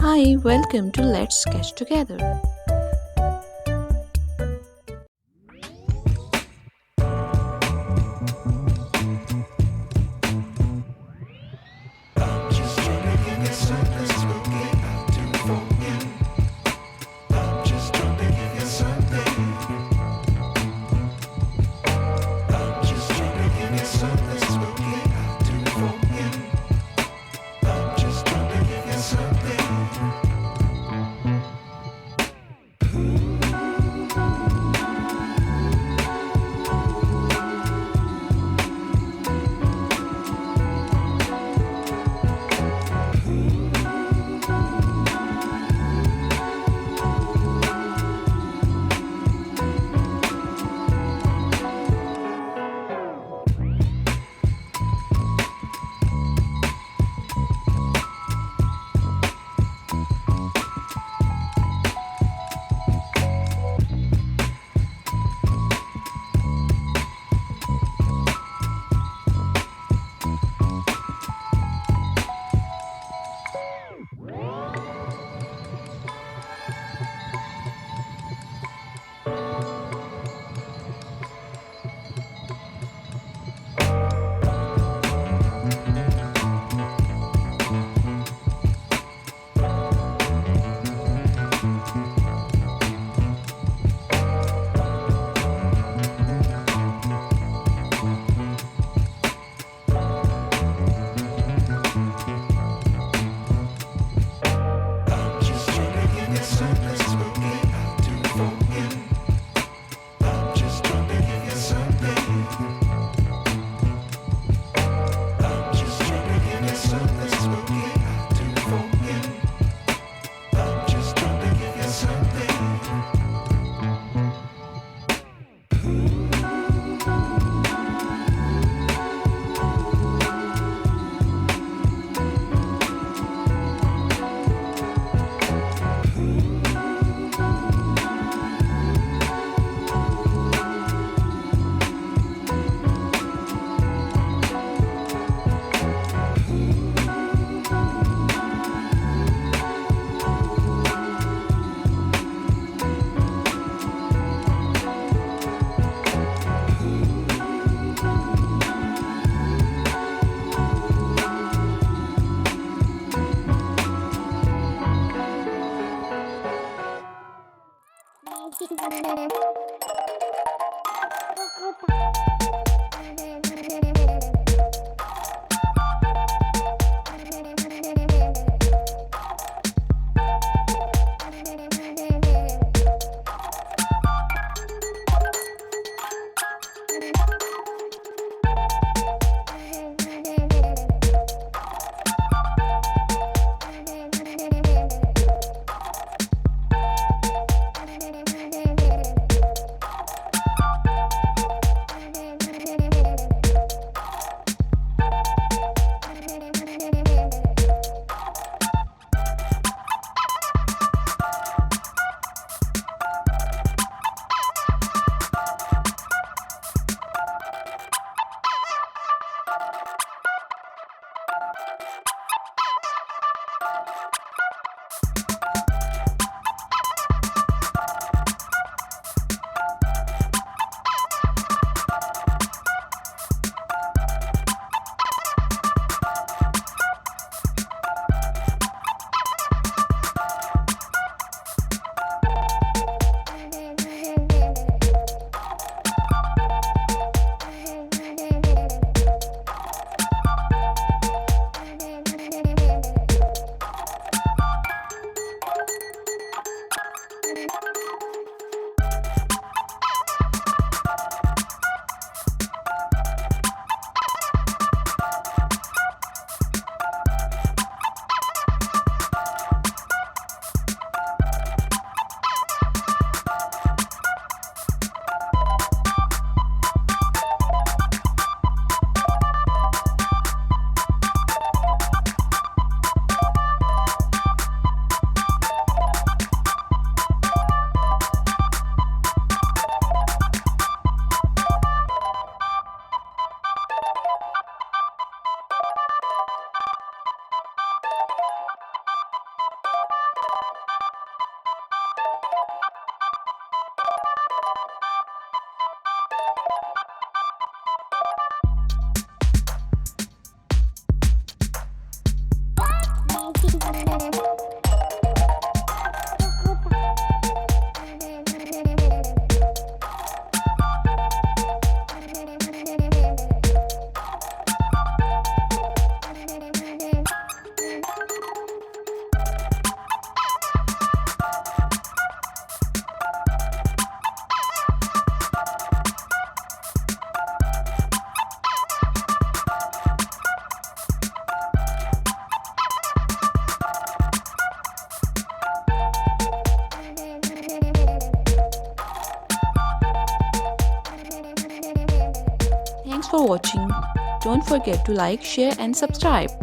Hi, welcome to Let's Sketch Together. Just trying to give you something spooky to forget. I'm just trying to give you something. I'm just trying to give you something spooky to forget. I'm just trying to give you something. I'm just trying to give you something spooky to forget. I'm just trying to give you something. I'm just trying to give you something spooky to forget. I'm just trying to give you something. Thanks for watching. Don't forget to like, share, and subscribe.